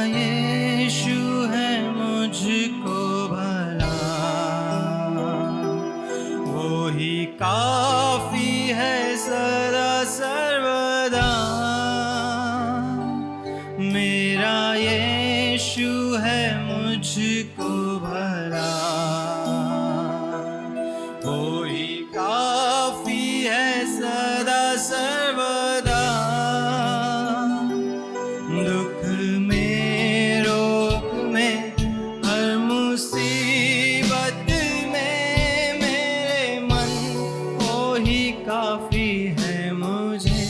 यीशु है मुझको भला, वो ही काफी है सदा सर्वदा। मेरा यीशु है मुझको भला, वो ही काफी है सदा सर्वदा। दुख में रोग में हर मुसीबत में मेरे मन वो ही काफी है मुझे।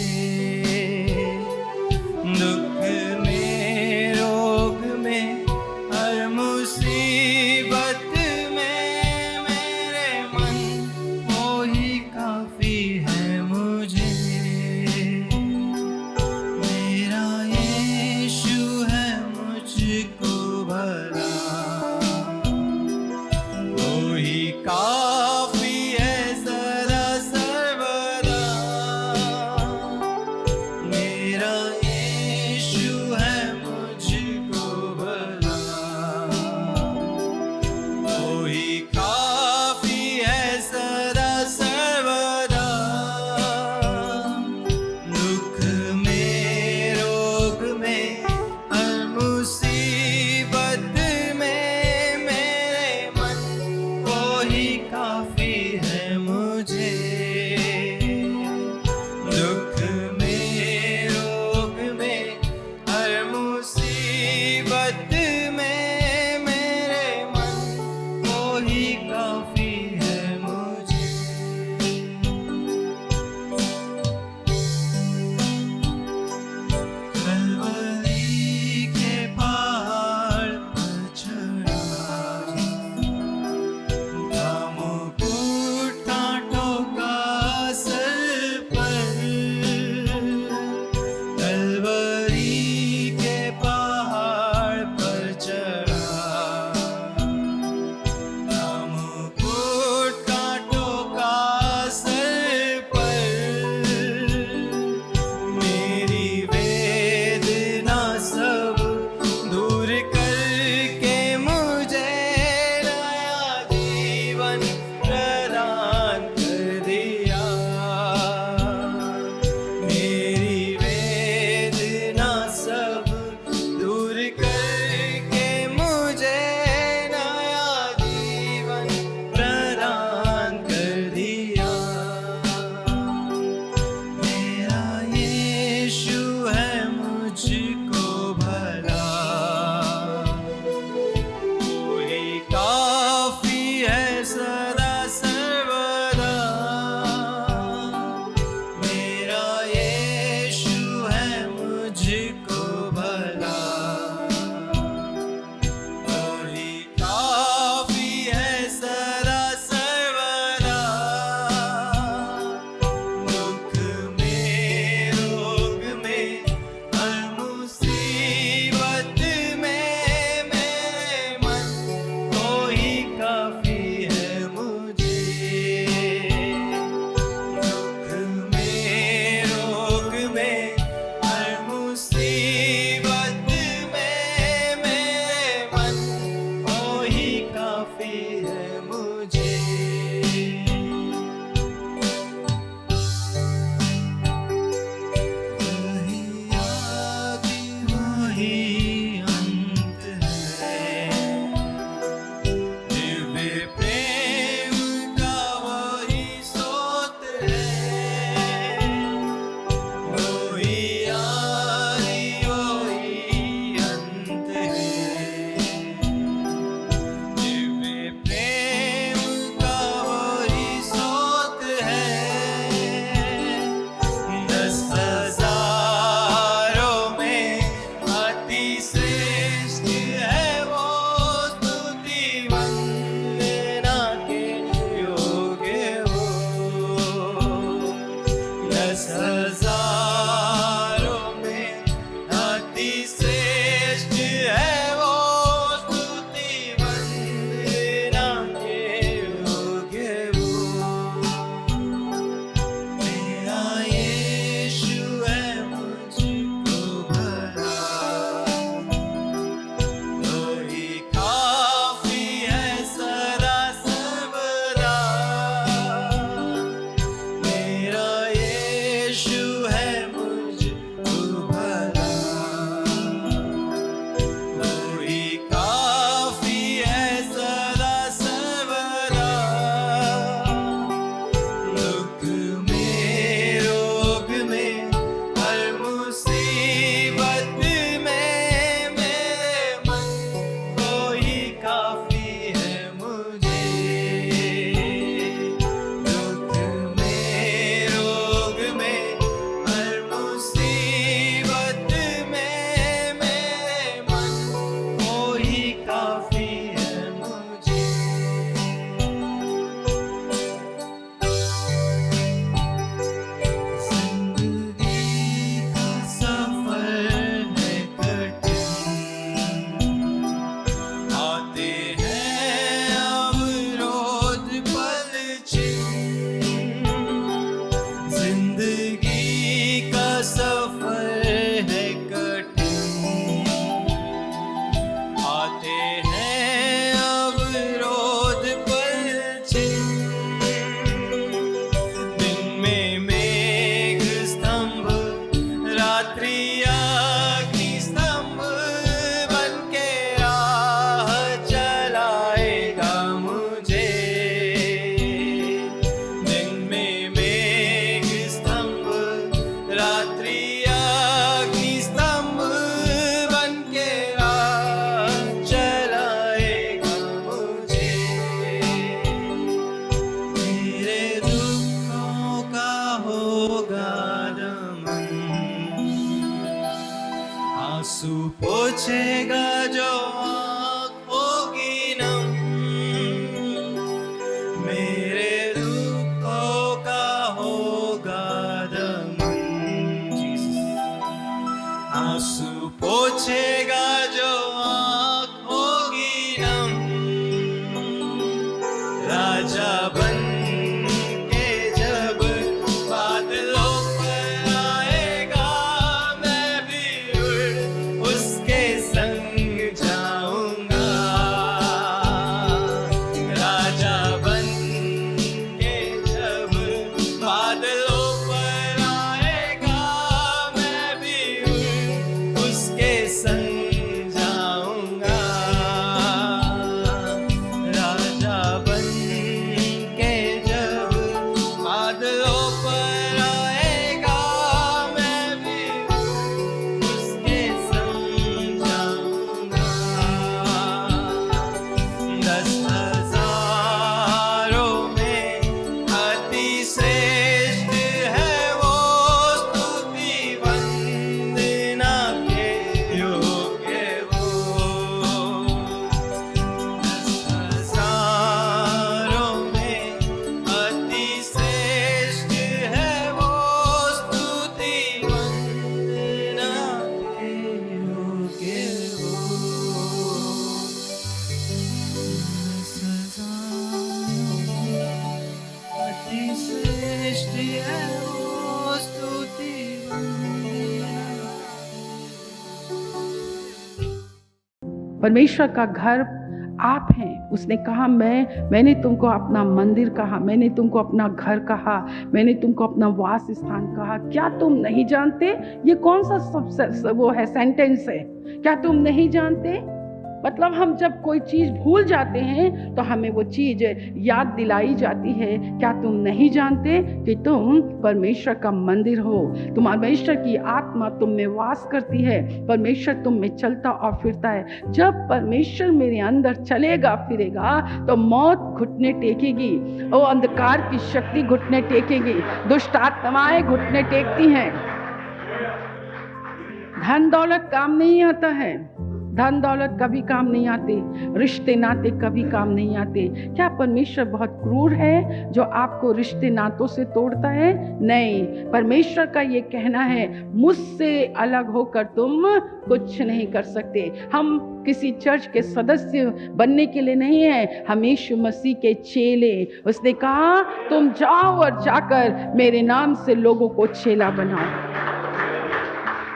आंसू पोछेगा जो आँख होगी नम, मेरे दुखों का होगा दमन। आंसू पोछेगा जो आँख होगी नम, राजा बन के जब बादलों पर आएगा, मैं भी उड़ उसके संग जाऊंगा। राजा बन के जब बादलों पर आएगा, मैं भी उड़ उसके संग जाऊंगा। राजा बन के जब बादलों पर आएगा, मैं भी उसके संग जाऊंगा। 10,000 में अति श्रेष्ठ है वो, स्तुति वंदना के योग्य वो। 10,000 में अति श्रेष्ठ है वो, स्तुति वंदना के योग्य वो। 10,000 अति श्रेष्ठ है वो, स्तुति वंदना। परमेश्वर का घर आप हैं। उसने कहा मैंने तुमको अपना मंदिर कहा, मैंने तुमको अपना घर कहा, मैंने तुमको अपना वास स्थान कहा। क्या तुम नहीं जानते? ये कौन सा वो है सेंटेंस है? क्या तुम नहीं जानते? मतलब हम जब कोई चीज़ भूल जाते हैं तो हमें वो चीज़ याद दिलाई जाती है। क्या तुम नहीं जानते कि तुम परमेश्वर का मंदिर हो? परमेश्वर की आत्मा तुम में वास करती है, परमेश्वर तुम में चलता और फिरता है। जब परमेश्वर मेरे अंदर चलेगा फिरेगा तो मौत घुटने टेकेगी, वो अंधकार की शक्ति घुटने टेकेगी, दुष्ट आत्माएं घुटने टेकती हैं। धन दौलत काम नहीं आता है, धन दौलत कभी काम नहीं आते, रिश्ते नाते कभी काम नहीं आते। क्या परमेश्वर बहुत क्रूर है जो आपको रिश्ते नातों से तोड़ता है? नहीं, परमेश्वर का ये कहना है मुझसे अलग होकर तुम कुछ नहीं कर सकते। हम किसी चर्च के सदस्य बनने के लिए नहीं है, हम यीशु मसीह के चेले। उसने कहा तुम जाओ और जाकर मेरे नाम से लोगों को चेला बनाओ।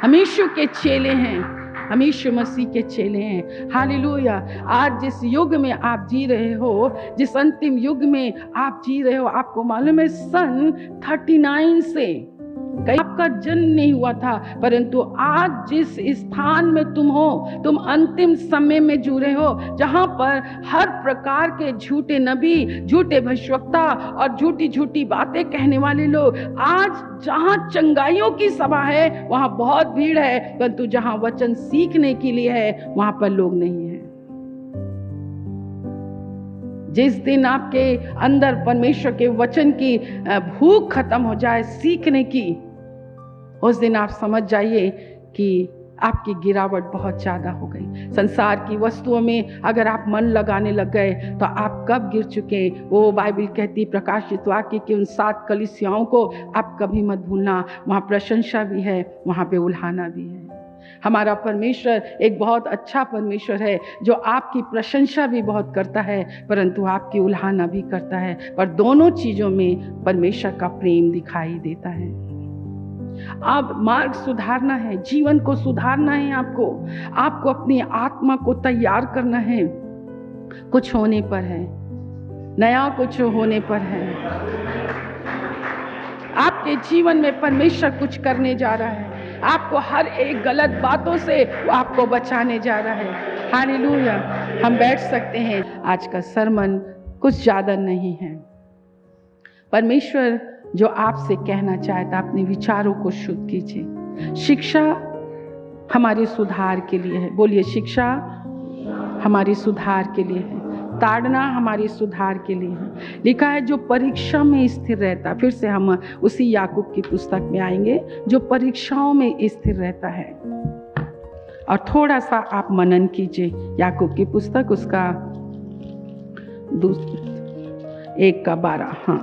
हम यीशु के चेले हैं, हम यीशु मसीह के चेले हैं। हालेलुया। आज जिस युग में आप जी रहे हो, जिस अंतिम युग में आप जी रहे हो, आपको मालूम है सन 39 से कहीं आपका जन्म नहीं हुआ था, परंतु आज जिस स्थान में तुम हो, तुम अंतिम समय में जुड़े हो, जहां पर हर प्रकार के झूठे नबी, झूठे भविष्यवक्ता और झूठी झूठी बातें कहने वाले लोग, आज जहां चंगाइयों की सभा है वहां बहुत भीड़ है, परंतु जहां वचन सीखने के लिए है वहां पर लोग नहीं है। जिस दिन आपके अंदर परमेश्वर के वचन की भूख खत्म हो जाए सीखने की, उस दिन आप समझ जाइए कि आपकी गिरावट बहुत ज़्यादा हो गई। संसार की वस्तुओं में अगर आप मन लगाने लग गए तो आप कब गिर चुके। वो बाइबल कहती प्रकाशित वाक्य कि उन 7 कलीसियाओं को आप कभी मत भूलना। वहाँ प्रशंसा भी है, वहाँ पे उल्हाना भी है। हमारा परमेश्वर एक बहुत अच्छा परमेश्वर है जो आपकी प्रशंसा भी बहुत करता है, परंतु आपकी उल्हाना भी करता है। पर दोनों चीज़ों में परमेश्वर का प्रेम दिखाई देता है। आप मार्ग सुधारना है, जीवन को सुधारना है, आपको अपनी आत्मा को तैयार करना है। कुछ होने पर है, नया कुछ होने पर है। आपके जीवन में परमेश्वर कुछ करने जा रहा है। आपको हर एक गलत बातों से वो आपको बचाने जा रहा है। हालेलुया। हम बैठ सकते हैं। आज का सरमन कुछ ज़्यादा नहीं है। परमेश्वर जो आपसे कहना चाहता, अपने विचारों को शुद्ध कीजिए। शिक्षा हमारे सुधार के लिए है। बोलिए, शिक्षा हमारे सुधार के लिए है। ताड़ना हमारे सुधार के लिए है। लिखा है जो परीक्षा में स्थिर रहता, फिर से हम उसी याकूब की पुस्तक में आएंगे, जो परीक्षाओं में स्थिर रहता है। और थोड़ा सा आप मनन कीजिए याकूब की पुस्तक उसका 1:12। हाँ,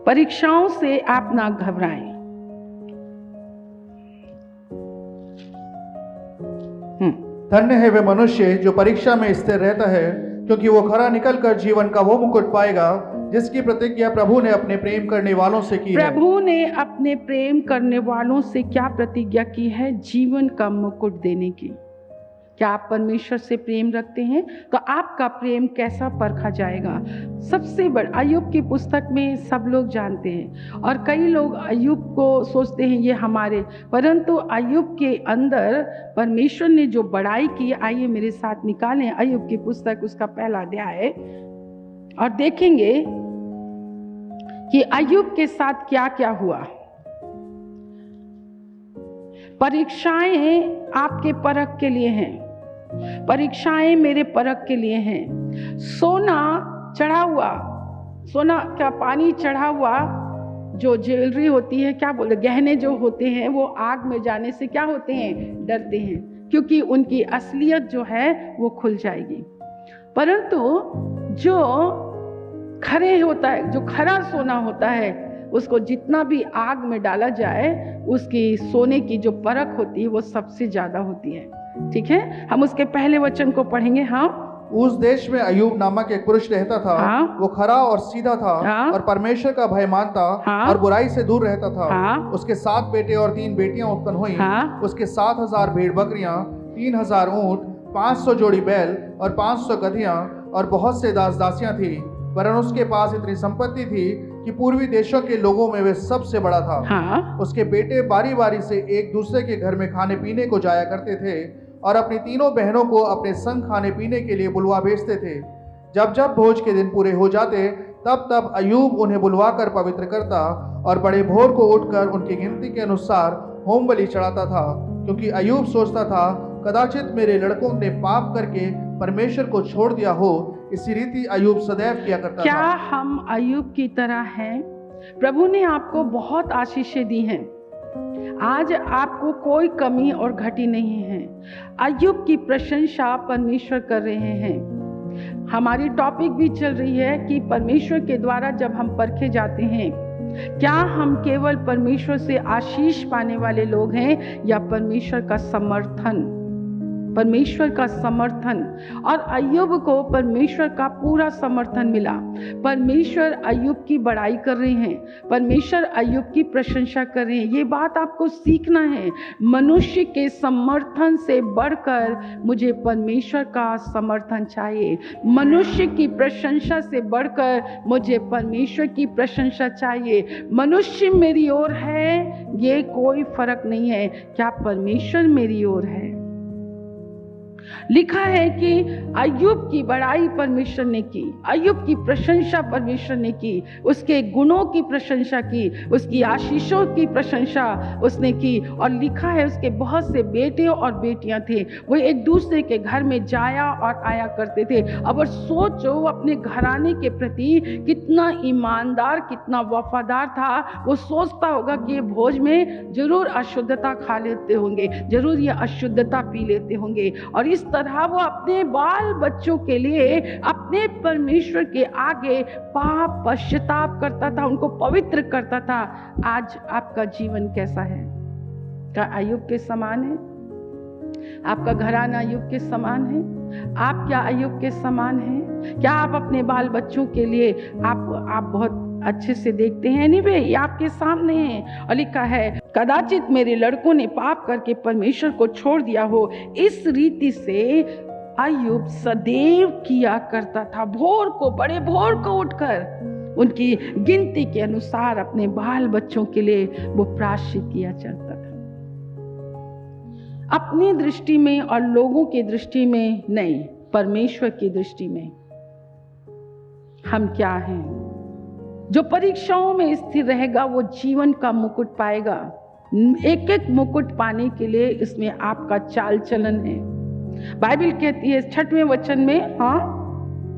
परीक्षाओं से आप ना घबराएं। धन्य है वे मनुष्य जो परीक्षा में स्थिर रहता है, क्योंकि वो खरा निकलकर जीवन का वो मुकुट पाएगा जिसकी प्रतिज्ञा प्रभु ने अपने प्रेम करने वालों से की है। प्रभु ने अपने प्रेम करने वालों से क्या प्रतिज्ञा की है? जीवन का मुकुट देने की। क्या आप परमेश्वर से प्रेम रखते हैं? तो आपका प्रेम कैसा परखा जाएगा? सबसे बड़ा अय्यूब की पुस्तक में सब लोग जानते हैं, और कई लोग अय्यूब को सोचते हैं ये हमारे, परंतु अय्यूब के अंदर परमेश्वर ने जो बड़ाई की, आइए मेरे साथ निकालें अय्यूब की पुस्तक उसका 1 अध्याय और देखेंगे कि अय्यूब के साथ क्या क्या हुआ। परीक्षाएं आपके परख के लिए हैं, परीक्षाएं मेरे परख के लिए हैं। सोना चढ़ा हुआ, सोना क्या पानी चढ़ा हुआ जो ज्वेलरी होती है, क्या बोलते, गहने जो होते हैं, वो आग में जाने से क्या होते हैं? डरते हैं, क्योंकि उनकी असलियत जो है वो खुल जाएगी। परंतु जो खरे होता है, जो खरा सोना होता है, उसको जितना भी आग में डाला जाए, उसकी सोने की जो परख होती है वो सबसे ज्यादा होती है। ठीक है, हम उसके पहले वचन को पढ़ेंगे। हाँ, उस देश में अय्यूब नामक एक पुरुष रहता था। हाँ, वो खरा और सीधा था। हाँ, और परमेश्वर का भय मानता। हाँ, और बुराई से दूर रहता था। हाँ, उसके 7 बेटे और 3 बेटियां उत्पन्न हुई। हाँ, उसके 7,000 भेड़ बकरियां, 3,000 ऊंट, 500 जोड़ी बैल और 500 गधियां और बहुत से दास दासियां थी। वरन उसके पास इतनी संपत्ति थी कि पूर्वी देशों के लोगों में वे सबसे बड़ा था। हाँ, उसके बेटे बारी बारी से एक दूसरे के घर में खाने पीने को जाया करते थे और अपनी तीनों बहनों को अपने संग खाने पीने के लिए बुलवा भेजते थे। जब जब भोज के दिन पूरे हो जाते, तब तब अय्यूब उन्हें बुलवाकर पवित्र करता और बड़े भोर को उठकर उनकी गिनती के अनुसार होम बलि चढ़ाता था, क्योंकि अय्यूब सोचता था कदाचित मेरे लड़कों ने पाप करके परमेश्वर को छोड़ दिया हो। इसी रीति अय्यूब सदैव किया करता था। क्या हम अय्यूब की तरह हैं? प्रभु ने आपको बहुत आशीषें दी हैं, आज आपको कोई कमी और घटी नहीं है। अय्यूब की प्रशंसा परमेश्वर कर रहे हैं। हमारी टॉपिक भी चल रही है कि परमेश्वर के द्वारा जब हम परखे जाते हैं, क्या हम केवल परमेश्वर से आशीष पाने वाले लोग हैं या परमेश्वर का समर्थन, परमेश्वर का समर्थन। और अय्यूब को परमेश्वर का पूरा समर्थन मिला। परमेश्वर अय्यूब की बड़ाई कर रहे हैं, परमेश्वर अय्यूब की प्रशंसा कर रहे हैं। ये बात आपको सीखना है। मनुष्य के समर्थन से बढ़कर मुझे परमेश्वर का समर्थन चाहिए। मनुष्य की प्रशंसा से बढ़कर मुझे परमेश्वर की प्रशंसा चाहिए। मनुष्य मेरी ओर है, ये कोई फर्क नहीं है, क्या परमेश्वर मेरी ओर है? लिखा है कि अय्यूब की बड़ाई परमेश्वर ने की, अय्यूब की प्रशंसा परमेश्वर ने की, उसके गुणों की प्रशंसा की, उसकी आशीषों की प्रशंसा उसने की। और लिखा है उसके बहुत से बेटे और बेटियां थे, वो एक दूसरे के घर में जाया और आया करते थे। अब सोचो वो अपने घराने के प्रति कितना ईमानदार, कितना वफादार था। वो सोचता होगा कि ये भोज में जरूर अशुद्धता खा लेते होंगे, जरूर ये अशुद्धता पी लेते होंगे। और इस तरह वो अपने बाल बच्चों के लिए अपने परमेश्वर के आगे पाप पश्चाताप करता था, उनको पवित्र करता था। आज आपका जीवन कैसा है? क्या अय्यूब के समान है? आपका घराना अय्यूब के समान है? आप क्या अय्यूब के समान हैं? क्या आप अपने बाल बच्चों के लिए आप बहुत अच्छे से देखते हैं? नहीं वे ये आपके सामने है। और लिखा है कदाचित मेरे लड़कों ने पाप करके परमेश्वर को छोड़ दिया हो। इस रीति से अय्यूब सदैव किया करता था। भोर को, बड़े भोर को उठकर उनकी गिनती के अनुसार अपने बाल बच्चों के लिए वो प्रायश्चित किया करता था। अपनी दृष्टि में और लोगों की दृष्टि में नहीं, परमेश्वर की दृष्टि में हम क्या हैं? जो परीक्षाओं में स्थिर रहेगा वो जीवन का मुकुट पाएगा। एक एक मुकुट पाने के लिए इसमें आपका चाल चलन है। बाइबल कहती है 6वें वचन में, हाँ,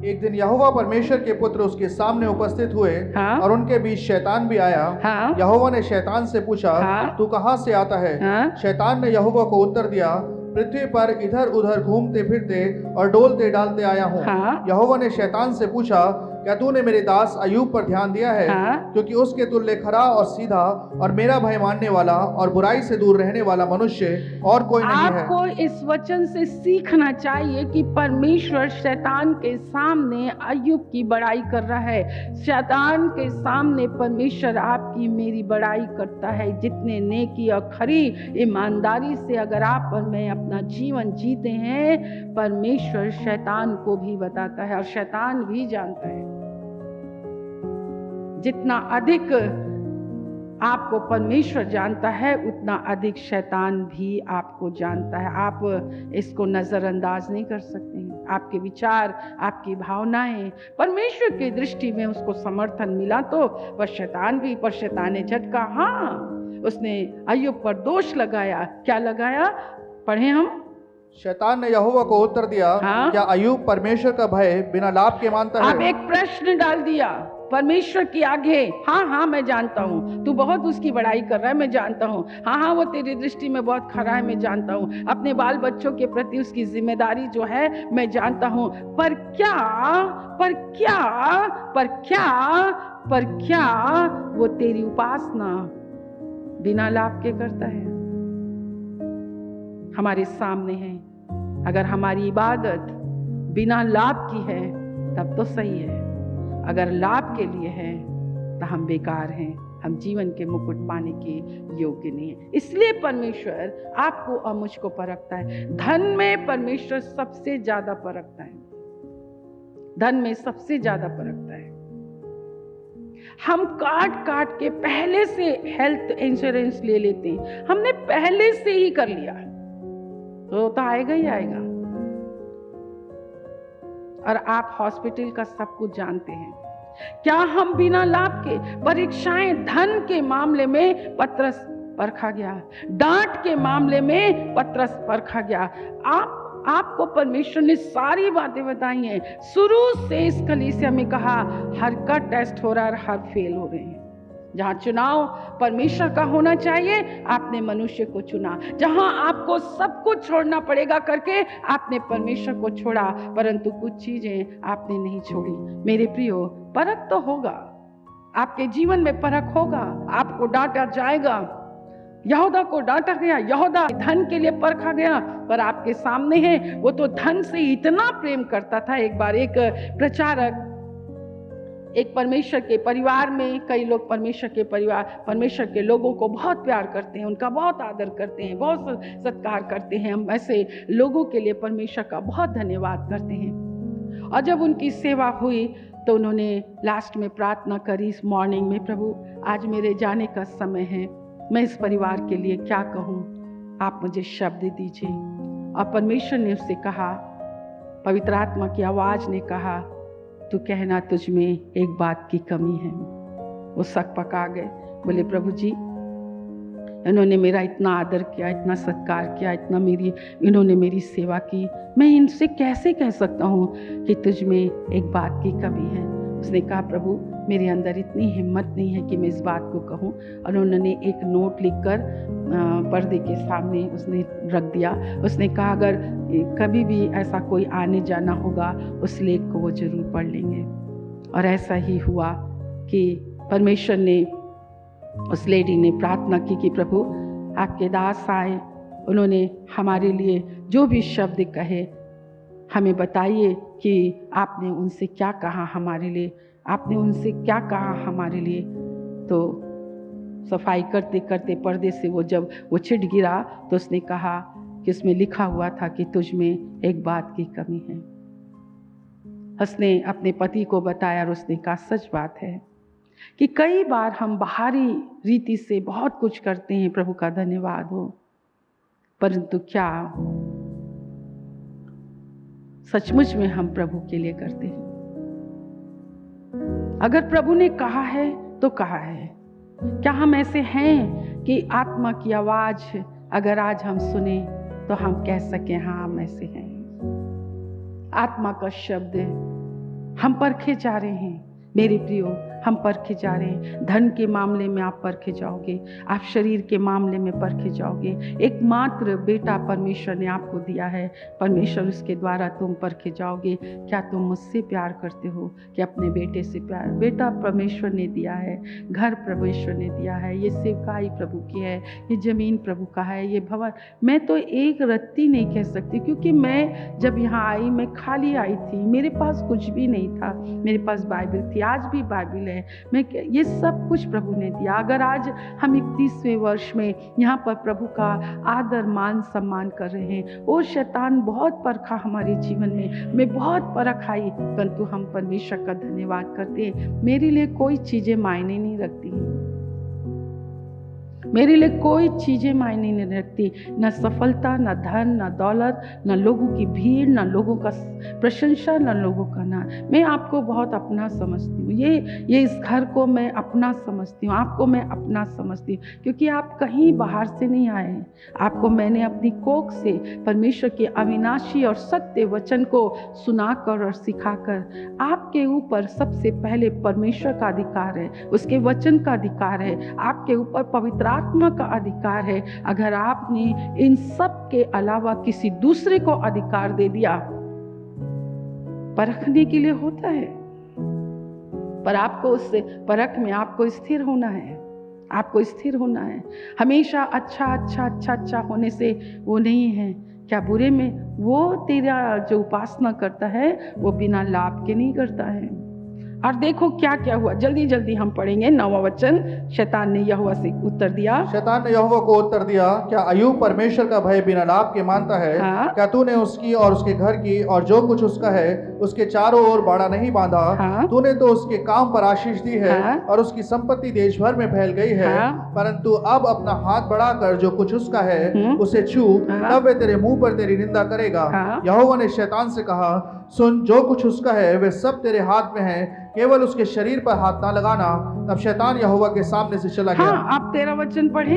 एक दिन यहोवा परमेश्वर के पुत्र उसके सामने उपस्थित हुए हाँ। और उनके बीच शैतान भी आया। हाँ। यहोवा ने शैतान से पूछा, हाँ। तू कहाँ से आता है? हाँ। शैतान ने यहोवा को उत्तर दिया, पृथ्वी पर इधर उधर घूमते फिरते और डोलते डालते आया हूँ। हाँ। यहोवा ने शैतान से पूछा, क्या तूने मेरे दास अय्यूब पर ध्यान दिया है? हाँ। क्योंकि उसके तुल्य खरा और सीधा और मेरा भय मानने वाला और बुराई से दूर रहने वाला मनुष्य और कोई नहीं है। आपको इस वचन से सीखना चाहिए कि परमेश्वर शैतान के सामने अय्यूब की बड़ाई कर रहा है। शैतान के सामने परमेश्वर आपकी मेरी बड़ाई करता है। जितने नेकी और खरी ईमानदारी से अगर आप और मैं अपना जीवन जीते हैं, परमेश्वर शैतान को भी बताता है और शैतान भी जानता है। जितना अधिक आपको परमेश्वर जानता है, उतना अधिक शैतान भी आपको जानता है। आप इसको नजरअंदाज नहीं कर सकते हैं। आपके विचार, आपकी भावनाएं, परमेश्वर की दृष्टि में उसको समर्थन मिला तो पर शैतान ने झटका। हाँ, उसने अय्यूब पर दोष लगाया। क्या लगाया? पढ़े हम। शैतान ने यहोवा को उत्तर दिया, हाँ? क्या अय्यूब परमेश्वर का भय बिना लाभ के मानता है? आप एक प्रश्न डाल दिया परमेश्वर के आगे। हाँ, मैं जानता हूँ तू बहुत उसकी बड़ाई कर रहा है, मैं जानता हूँ। हाँ, वो तेरी दृष्टि में बहुत खरा है, मैं जानता हूँ। अपने बाल बच्चों के प्रति उसकी जिम्मेदारी जो है, मैं जानता हूँ। पर क्या वो तेरी उपासना बिना लाभ के करता है? हमारे सामने है। अगर हमारी इबादत बिना लाभ की है तब तो सही है। अगर लाभ के लिए है तो हम बेकार हैं, हम जीवन के मुकुट पाने के योग्य नहीं है। इसलिए परमेश्वर आपको और मुझको परखता है। धन में परमेश्वर सबसे ज्यादा परखता है। धन में सबसे ज्यादा परखता है। हम काट के पहले से हेल्थ इंश्योरेंस ले लेते हैं। हमने पहले से ही कर लिया तो आएगा ही आएगा। और आप हॉस्पिटल का सब कुछ जानते हैं। क्या हम बिना लाभ के परीक्षाएं, धन के मामले में पत्रस परखा गया, डांट के मामले में पत्रस परखा गया। आपको परमेश्वर ने सारी बातें बताई हैं। शुरू से इस कलीसिया में कहा हर का टेस्ट हो रहा है, हर फेल हो रहे हैं। जहां चुनाव परमेश्वर का होना चाहिए, आपने मनुष्य को चुना। जहां आपको सब कुछ छोड़ना पड़ेगा करके आपने परमेश्वर को छोड़ा, परंतु कुछ चीजें आपने नहीं छोड़ी। मेरे प्रियो, परख तो होगा, आपके जीवन में परख होगा। आपको डांटा जाएगा। यहूदा को डांटा गया, यहूदा धन के लिए परखा गया, पर आपके सामने है वो तो धन से इतना प्रेम करता था। एक बार एक प्रचारक, एक परमेश्वर के परिवार में, कई लोग परमेश्वर के लोगों को बहुत प्यार करते हैं, उनका बहुत आदर करते हैं, बहुत सत्कार करते हैं। हम ऐसे लोगों के लिए परमेश्वर का बहुत धन्यवाद करते हैं। और जब उनकी सेवा हुई तो उन्होंने लास्ट में प्रार्थना करी इस मॉर्निंग में, प्रभु आज मेरे जाने का समय है, मैं इस परिवार के लिए क्या कहूँ, आप मुझे शब्द दीजिए। और परमेश्वर ने उससे कहा, पवित्र आत्मा की आवाज ने कहा, तू कहना तुझ में एक बात की कमी है। वो सक पका गए, बोले प्रभु जी, इन्होंने मेरा इतना आदर किया, इतना सत्कार किया, इन्होंने मेरी सेवा की, मैं इनसे कैसे कह सकता हूँ कि तुझ में एक बात की कमी है। उसने कहा, प्रभु मेरे अंदर इतनी हिम्मत नहीं है कि मैं इस बात को कहूँ। और उन्होंने एक नोट लिखकर पर्दे के सामने उसने रख दिया। उसने कहा, अगर कभी भी ऐसा कोई आने जाना होगा, उस लेख को वो जरूर पढ़ लेंगे। और ऐसा ही हुआ कि परमेश्वर ने, उस लेडी ने प्रार्थना की कि प्रभु आपके दास आए, उन्होंने हमारे लिए जो भी शब्द कहे हमें बताइए कि आपने उनसे क्या कहा हमारे लिए, आपने उनसे क्या कहा हमारे लिए। तो सफाई करते करते पर्दे से जब वो छिट गिरा तो उसने कहा कि उसमें लिखा हुआ था कि तुझ में एक बात की कमी है। उसने अपने पति को बताया और उसने कहा, सच बात है कि कई बार हम बाहरी रीति से बहुत कुछ करते हैं, प्रभु का धन्यवाद हो, परंतु क्या सचमुच में हम प्रभु के लिए करते हैं? अगर प्रभु ने कहा है तो कहा है। क्या हम ऐसे हैं कि आत्मा की आवाज अगर आज हम सुने तो हम कह सकें हाँ हम ऐसे हैं? आत्मा का शब्द हम परखे जा रहे हैं मेरे प्रियो, हम परखे जा रहे हैं। धन के मामले में आप परखे जाओगे, आप शरीर के मामले में परखे जाओगे। एकमात्र बेटा परमेश्वर ने आपको दिया है, परमेश्वर उसके द्वारा तुम परखे जाओगे। क्या तुम मुझसे प्यार करते हो कि अपने बेटे से प्यार? बेटा परमेश्वर ने दिया है, घर परमेश्वर ने दिया है, ये सेवकाई प्रभु की है, ये जमीन प्रभु का है, ये भवन। मैं तो एक रत्ती नहीं कह सकती, क्योंकि मैं जब यहाँ आई मैं खाली आई थी, मेरे पास कुछ भी नहीं था। मेरे पास बाइबल थी, आज भी बाइबल है। मैं ये सब कुछ प्रभु ने दिया। अगर आज हम 31वें वर्ष में यहाँ पर प्रभु का आदर मान सम्मान कर रहे हैं, वो शैतान बहुत परखा हमारे जीवन में, मैं बहुत परख आई, परंतु हम परमेश्वर का धन्यवाद करते हैं। मेरे लिए कोई चीज़ें मायने नहीं रखती हैं, मेरे लिए कोई चीज़ें मायने नहीं रखती, न सफलता, न धन, न दौलत, न लोगों की भीड़, न लोगों का प्रशंसा, न लोगों का ना। मैं आपको बहुत अपना समझती हूँ, ये इस घर को मैं अपना समझती हूँ, आपको मैं अपना समझती हूँ, क्योंकि आप कहीं बाहर से नहीं आए हैं। आपको मैंने अपनी कोख से परमेश्वर के अविनाशी और सत्य वचन को सुनाकर और सिखाकर, आपके ऊपर सबसे पहले परमेश्वर का अधिकार है, उसके वचन का अधिकार है, आपके ऊपर पवित्र आत्मा का अधिकार है। अगर आपने इन सब के अलावा किसी दूसरे को अधिकार दे दिया, परखने के लिए होता है, पर आपको उस परख में आपको स्थिर होना है, आपको स्थिर होना है। हमेशा अच्छा होने से वो नहीं है। क्या बुरे में? वो तेरा जो उपासना करता है वो बिना लाभ के नहीं करता है। और देखो क्या क्या हुआ, जल्दी जल्दी हम पढ़ेंगे 9वां वचन। शैतान ने यहोवा से उत्तर दिया, शैतान ने यहोवा को उत्तर दिया, क्या अय्यूब परमेश्वर का भय बिना लाभ के मानता है? हाँ। क्या तूने उसकी और उसके घर की और जो कुछ उसका है उसके चारों ओर बाड़ा नहीं बांधा? हाँ। तूने तो उसके काम पर आशीष दी है, हाँ। और उसकी संपत्ति देश भर में फैल गई है। हाँ। परंतु अब अपना हाथ बढ़ाकर जो कुछ उसका है उसे छू, हाँ। तब वे तेरे मुंह पर तेरी निंदा करेगा। हाँ। यहोवा ने शैतान से कहा, सुन, जो कुछ उसका है वे सब तेरे हाथ में है, केवल उसके शरीर पर हाथ ना लगाना। तब शैतान यहोवा के सामने से चला गया। हाँ, आप 13 वचन पढ़े।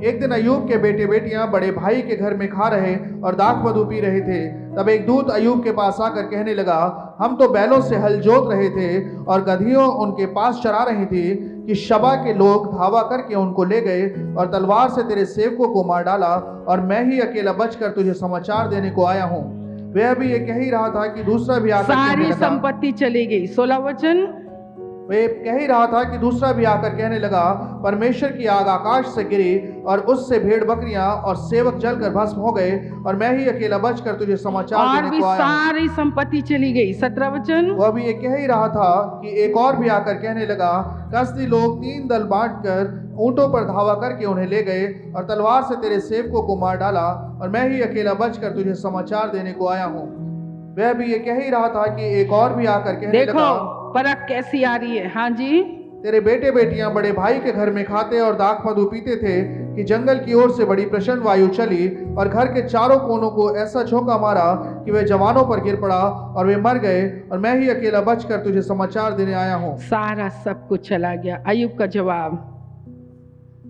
एक दिन अय्यूब के बेटे बेटियां बड़े भाई के घर में खा रहे और दाख मधु पी रहे थे। तब एक दूत अय्यूब के पास आकर कहने लगा, हम तो बैलों से हल जोत रहे थे और गधियों उनके पास चरा रही थी कि शबा के लोग धावा करके उनको ले गए और तलवार से तेरे सेवकों को मार डाला, और मैं ही अकेला बचकर तुझे समाचार देने को आया हूँ। वह अभी ये कह ही रहा था कि दूसरा भी आकर कहने सारी लगा, संपत्ति चली गई। 16 वचन। वे कह ही रहा था कि दूसरा भी आकर कहने लगा, परमेश्वर की आग आकाश से गिरी और उससे भेड़ बकरियां और सेवक जलकर भस्म हो गए, और मैं ही अकेला बचकर तुझे समाचार और देने भी को आया हूं। सारी संपत्ति चली गई। 17 वचन। वो अभी ये कह ही रहा था कि एक और भी आकर कहने लगा, कसदी लोग 3 दल बांटकर ऊंटों पर धावा करके उन्हें ले गए और तलवार से तेरे सेवकों को मार डाला, और मैं ही अकेला बचकर तुझे समाचार देने को आया हूँ। वह भी ये कह ही रहा था कि एक और भी आकर कहने लगा, देखो परख कैसी आ रही है। हाँ जी। तेरे बेटे बेटियां बड़े भाई के घर में खाते और दाख मधु पीते थे कि जंगल की ओर से बड़ी प्रचंड वायु चली और घर के चारों कोनों को ऐसा झोंका मारा कि वे जवानों पर गिर पड़ा और वे मर गए, और मैं ही अकेला बचकर तुझे समाचार देने आया हूँ। सारा सब कुछ चला गया। अय्यूब का जवाब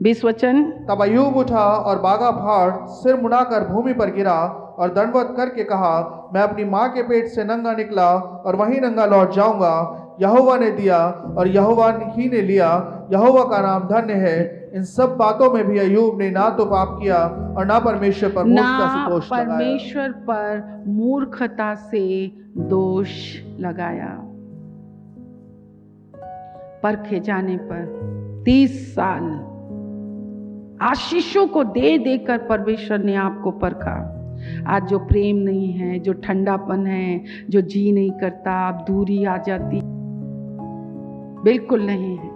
20 वचन। तब अय्यूब उठा और बागा फाड़ सिर मुड़ाकर भूमि पर गिरा और दंडवत करके कहा, मैं अपनी माँ के पेट से नंगा निकला और वहीं नंगा लौट जाऊंगा। यहोवा ने दिया और यहोवा ही ने लिया, यहोवा का नाम धन्य है। इन सब बातों में भी अय्यूब ने ना तो पाप किया और ना परमेश्वर पर मूर्खता से दोष लगाया। परमेश्वर पर मूर्खता से दोष लगाया। परखे जाने पर 30 साल आशीषों को दे देकर परमेश्वर ने आपको परखा। आज जो प्रेम नहीं है, जो ठंडापन है, जो जी नहीं करता, अब दूरी आ जाती, बिल्कुल नहीं है।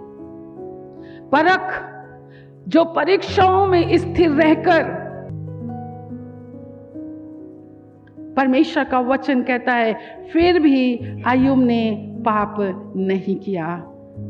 परख जो परीक्षाओं में स्थिर रहकर, परमेश्वर का वचन कहता है, फिर भी अय्यूब ने पाप नहीं किया,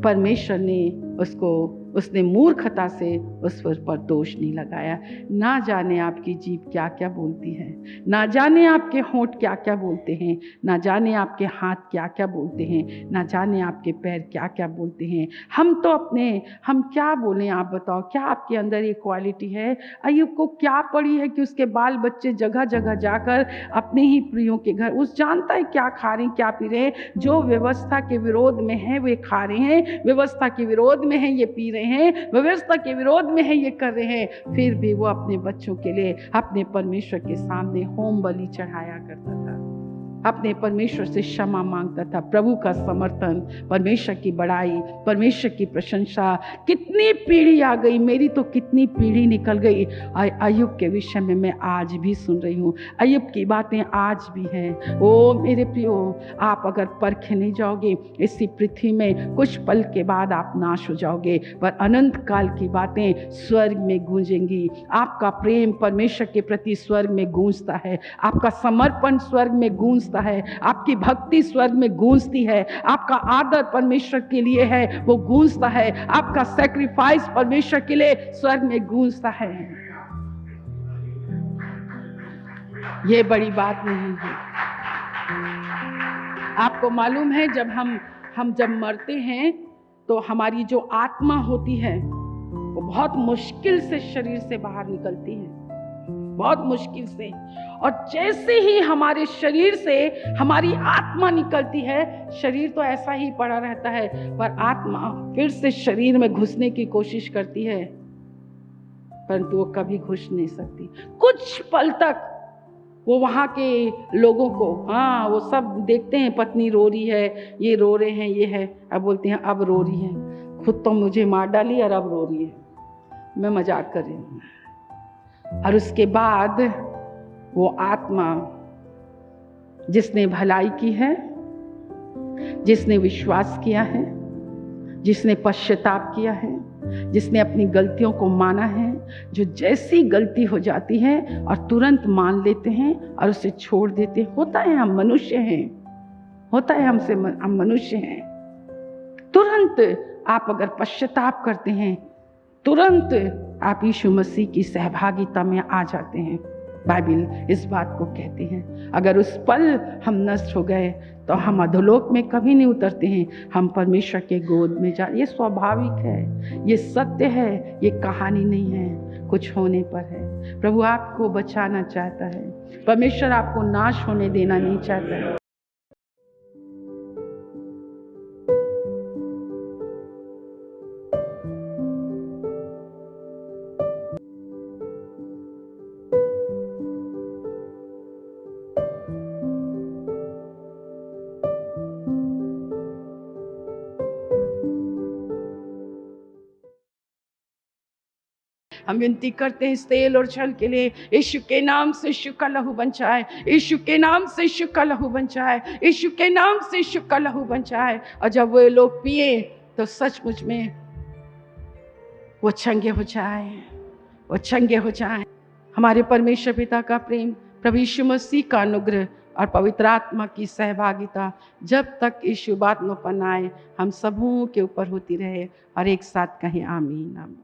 परमेश्वर ने उसको उसने मूर्खता से उस पर दोष नहीं लगाया। ना जाने आपकी जीभ क्या क्या बोलती है, ना जाने आपके होंठ क्या क्या बोलते हैं, ना जाने आपके हाथ क्या क्या बोलते हैं, ना जाने आपके पैर क्या क्या बोलते हैं। हम क्या बोलें, आप बताओ, क्या आपके अंदर ये क्वालिटी है? अय्यूब को क्या पड़ी है कि उसके बाल बच्चे जगह जगह जाकर अपने ही प्रियों के घर, उस जानता है क्या खा रहे हैं क्या पी रहे हैं। जो व्यवस्था के विरोध में है वे खा रहे हैं, व्यवस्था के विरोध में है ये पी रहे हैं, व्यवस्था के विरोध में है ये कर रहे हैं। फिर भी वो अपने बच्चों के लिए अपने परमेश्वर के सामने होम बलि चढ़ाया करता था, अपने परमेश्वर से क्षमा मांगता था, प्रभु का समर्थन, परमेश्वर की बड़ाई, परमेश्वर की प्रशंसा। कितनी पीढ़ी आ गई, मेरी तो कितनी पीढ़ी निकल गई। अय्यूब के विषय में मैं आज भी सुन रही हूँ, अय्यूब की बातें आज भी हैं। ओ मेरे प्रियो, आप अगर परखे नहीं जाओगे इसी पृथ्वी में, कुछ पल के बाद आप नाश हो जाओगे, पर अनंत काल की बातें स्वर्ग में गूंजेंगी। आपका प्रेम परमेश्वर के प्रति स्वर्ग में गूंजता है, आपका समर्पण स्वर्ग में गूंजता है, आपकी भक्ति स्वर्ग में गूंजती है, आपका आदर परमेश्वर के लिए है वो गूंजता है, आपका सैक्रिफाइस परमेश्वर के लिए स्वर्ग में गूंजता है। ये बड़ी बात नहीं है। आपको मालूम है, जब हम जब मरते हैं तो हमारी जो आत्मा होती है वो बहुत मुश्किल से शरीर से बाहर निकलती है, बहुत मुश्किल से। और जैसे ही हमारे शरीर से हमारी आत्मा निकलती है, शरीर तो ऐसा ही पड़ा रहता है, पर आत्मा फिर से शरीर में घुसने की कोशिश करती है, परंतु वो कभी घुस नहीं सकती। कुछ पल तक वो वहाँ के लोगों को, हाँ वो सब देखते हैं, पत्नी रो रही है, ये रो रहे हैं, ये है, अब बोलते हैं अब रो रही है, खुद तो मुझे मार डाली और अब रो रही है। मैं मजाक कर रही हूँ। और उसके बाद वो आत्मा जिसने भलाई की है, जिसने विश्वास किया है, जिसने पश्चाताप किया है, जिसने अपनी गलतियों को माना है, जो जैसी गलती हो जाती है और तुरंत मान लेते हैं और उसे छोड़ देते हैं। होता है, हम मनुष्य हैं, होता है हमसे, हम मनुष्य हैं। तुरंत आप अगर पश्चाताप करते हैं, तुरंत आप यीशु मसीह की सहभागिता में आ जाते हैं। बाइबल इस बात को कहती है, अगर उस पल हम नष्ट हो गए तो हम अधोलोक में कभी नहीं उतरते हैं, हम परमेश्वर के गोद में जा। ये स्वाभाविक है, ये सत्य है, ये कहानी नहीं है, कुछ होने पर है। प्रभु आपको बचाना चाहता है, परमेश्वर आपको नाश होने देना नहीं चाहता है। हम विनती करते हैं इस तेल और छल के लिए, यीशु के नाम से यीशु का लहू बन जाए, यीशु के नाम से यीशु का लहू बन जाए, यीशु के नाम से यीशु का लहू बन जाए। और जब वो लोग पिए तो सचमुच में वो चंगे हो जाए, वो चंगे हो जाए। हमारे परमेश्वर पिता का प्रेम, प्रभु यीशु मसीह का अनुग्रह और पवित्र आत्मा की सहभागिता जब तक यीशु बात न पनाए हम सबों के ऊपर होती रहे। और एक साथ कहें आमीन, आमीन।